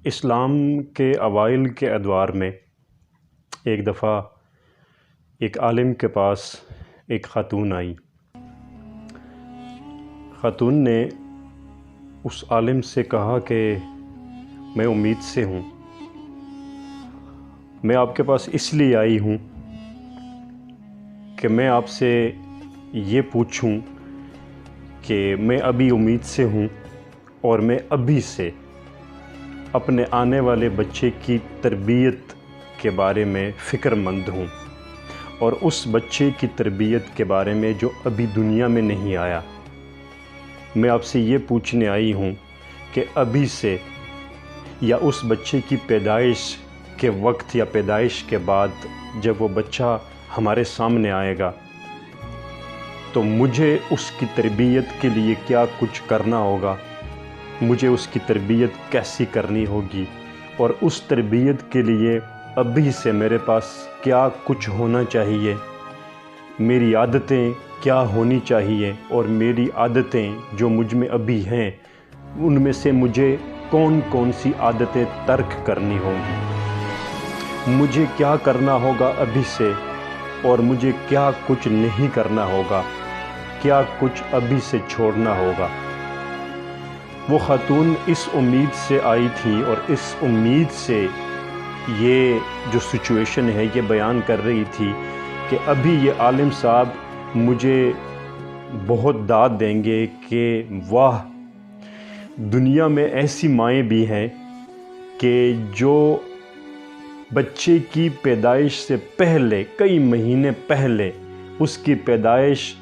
اسلام کے اوائل کے ادوار میں ایک دفعہ ایک عالم کے پاس ایک خاتون آئی۔ خاتون نے اس عالم سے کہا کہ میں امید سے ہوں، میں آپ کے پاس اس لیے آئی ہوں کہ میں آپ سے یہ پوچھوں کہ میں ابھی امید سے ہوں اور میں ابھی سے اپنے آنے والے بچے کی تربیت کے بارے میں فکر مند ہوں، اور اس بچے کی تربیت کے بارے میں جو ابھی دنیا میں نہیں آیا۔ میں آپ سے یہ پوچھنے آئی ہوں کہ ابھی سے یا اس بچے کی پیدائش کے وقت یا پیدائش کے بعد جب وہ بچہ ہمارے سامنے آئے گا تو مجھے اس کی تربیت کے لیے کیا کچھ کرنا ہوگا، مجھے اس کی تربیت کیسی کرنی ہوگی، اور اس تربیت کے لیے ابھی سے میرے پاس کیا کچھ ہونا چاہیے، میری عادتیں کیا ہونی چاہیے، اور میری عادتیں جو مجھ میں ابھی ہیں ان میں سے مجھے کون کون سی عادتیں ترک کرنی ہوں گی، مجھے کیا کرنا ہوگا ابھی سے، اور مجھے کیا کچھ نہیں کرنا ہوگا، کیا کچھ ابھی سے چھوڑنا ہوگا۔ وہ خاتون اس امید سے آئی تھی اور اس امید سے یہ جو سچویشن ہے یہ بیان کر رہی تھی کہ ابھی یہ عالم صاحب مجھے بہت داد دیں گے کہ واہ، دنیا میں ایسی مائیں بھی ہیں کہ جو بچے کی پیدائش سے پہلے کئی مہینے پہلے اس کی پیدائش،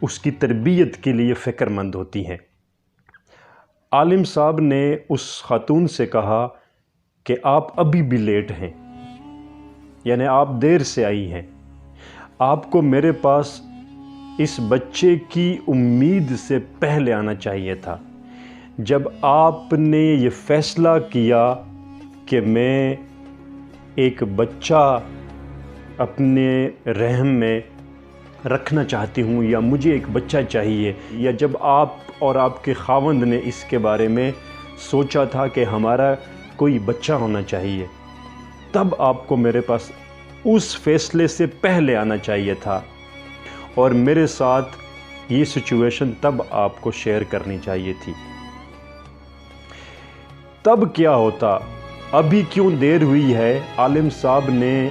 اس کی تربیت کے لیے فکر مند ہوتی ہیں۔ عالم صاحب نے اس خاتون سے کہا کہ آپ ابھی بھی لیٹ ہیں، یعنی آپ دیر سے آئی ہیں، آپ کو میرے پاس اس بچے کی امید سے پہلے آنا چاہیے تھا۔ جب آپ نے یہ فیصلہ کیا کہ میں ایک بچہ اپنے رحم میں رکھنا چاہتی ہوں یا مجھے ایک بچہ چاہیے، یا جب آپ اور آپ کے خاوند نے اس کے بارے میں سوچا تھا کہ ہمارا کوئی بچہ ہونا چاہیے، تب آپ کو میرے پاس اس فیصلے سے پہلے آنا چاہیے تھا، اور میرے ساتھ یہ سچویشن تب آپ کو شیئر کرنی چاہیے تھی۔ تب کیا ہوتا، ابھی کیوں دیر ہوئی ہے؟ عالم صاحب نے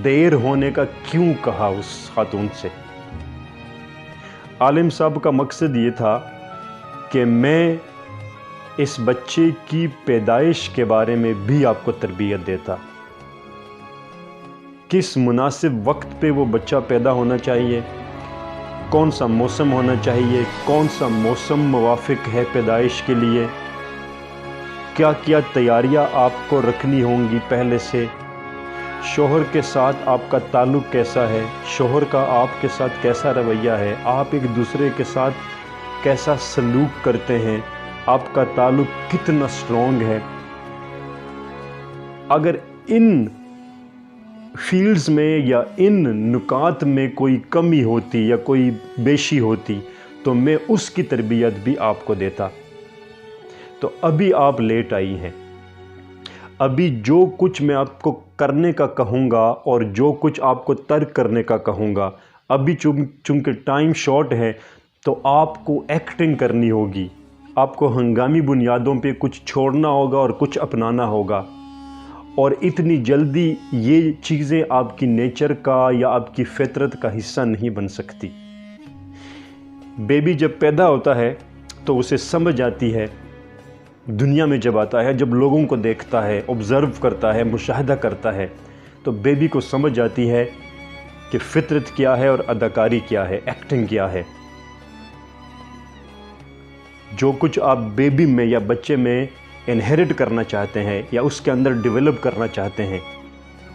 دیر ہونے کا کیوں کہا اس خاتون سے؟ عالم صاحب کا مقصد یہ تھا کہ میں اس بچے کی پیدائش کے بارے میں بھی آپ کو تربیت دیتا، کس مناسب وقت پہ وہ بچہ پیدا ہونا چاہیے، کون سا موسم ہونا چاہیے، کون سا موسم موافق ہے پیدائش کے لیے، کیا کیا تیاریاں آپ کو رکھنی ہوں گی پہلے سے، شوہر کے ساتھ آپ کا تعلق کیسا ہے، شوہر کا آپ کے ساتھ کیسا رویہ ہے، آپ ایک دوسرے کے ساتھ کیسا سلوک کرتے ہیں، آپ کا تعلق کتنا سٹرونگ ہے۔ اگر ان فیلڈز میں یا ان نکات میں کوئی کمی ہوتی یا کوئی بیشی ہوتی تو میں اس کی تربیت بھی آپ کو دیتا۔ تو ابھی آپ لیٹ آئی ہیں، ابھی جو کچھ میں آپ کو کرنے کا کہوں گا اور جو کچھ آپ کو ترک کرنے کا کہوں گا، ابھی چونکہ ٹائم شارٹ ہے تو آپ کو ایکٹنگ کرنی ہوگی، آپ کو ہنگامی بنیادوں پہ کچھ چھوڑنا ہوگا اور کچھ اپنانا ہوگا، اور اتنی جلدی یہ چیزیں آپ کی نیچر کا یا آپ کی فطرت کا حصہ نہیں بن سکتی۔ بیبی جب پیدا ہوتا ہے تو اسے سمجھ آتی ہے، دنیا میں جب آتا ہے، جب لوگوں کو دیکھتا ہے، آبزرو کرتا ہے، مشاہدہ کرتا ہے، تو بیبی کو سمجھ آتی ہے کہ فطرت کیا ہے اور اداکاری کیا ہے، ایکٹنگ کیا ہے۔ جو کچھ آپ بیبی میں یا بچے میں انہیرٹ کرنا چاہتے ہیں یا اس کے اندر ڈیولپ کرنا چاہتے ہیں،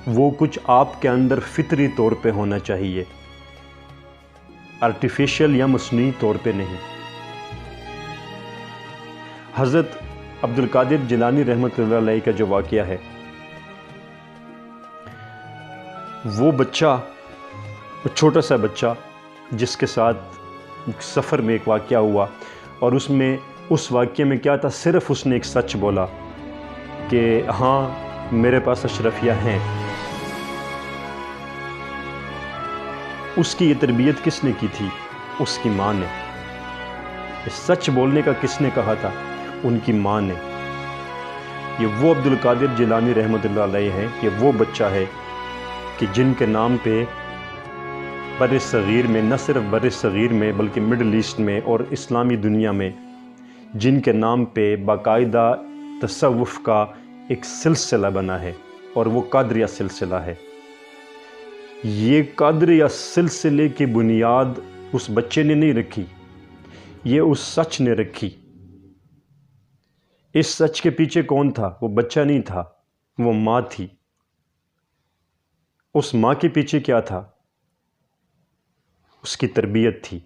وہ کچھ آپ کے اندر فطری طور پہ ہونا چاہیے، آرٹیفیشل یا مصنوعی طور پہ نہیں۔ حضرت عبدالقادر جیلانی رحمۃ اللہ علیہ کا جو واقعہ ہے، وہ بچہ، وہ چھوٹا سا بچہ جس کے ساتھ سفر میں ایک واقعہ ہوا، اور اس واقعے میں کیا تھا، صرف اس نے ایک سچ بولا کہ ہاں میرے پاس اشرفیہ ہیں، اس کی یہ تربیت کس نے کی تھی؟ اس کی ماں نے۔ سچ بولنے کا کس نے کہا تھا؟ ان کی ماں نے۔ یہ وہ عبد القادر جیلانی رحمۃ اللہ علیہ ہے، یہ وہ بچہ ہے کہ جن کے نام پہ بر صغیر میں، نہ صرف بر صغیر میں بلکہ مڈل ایسٹ میں اور اسلامی دنیا میں، جن کے نام پہ باقاعدہ تصوف کا ایک سلسلہ بنا ہے، اور وہ قادریہ سلسلہ ہے۔ یہ قادریہ سلسلے کی بنیاد اس بچے نے نہیں رکھی، یہ اس سچ نے رکھی۔ اس سچ کے پیچھے کون تھا؟ وہ بچہ نہیں تھا، وہ ماں تھی۔ اس ماں کے پیچھے کیا تھا؟ اس کی تربیت تھی۔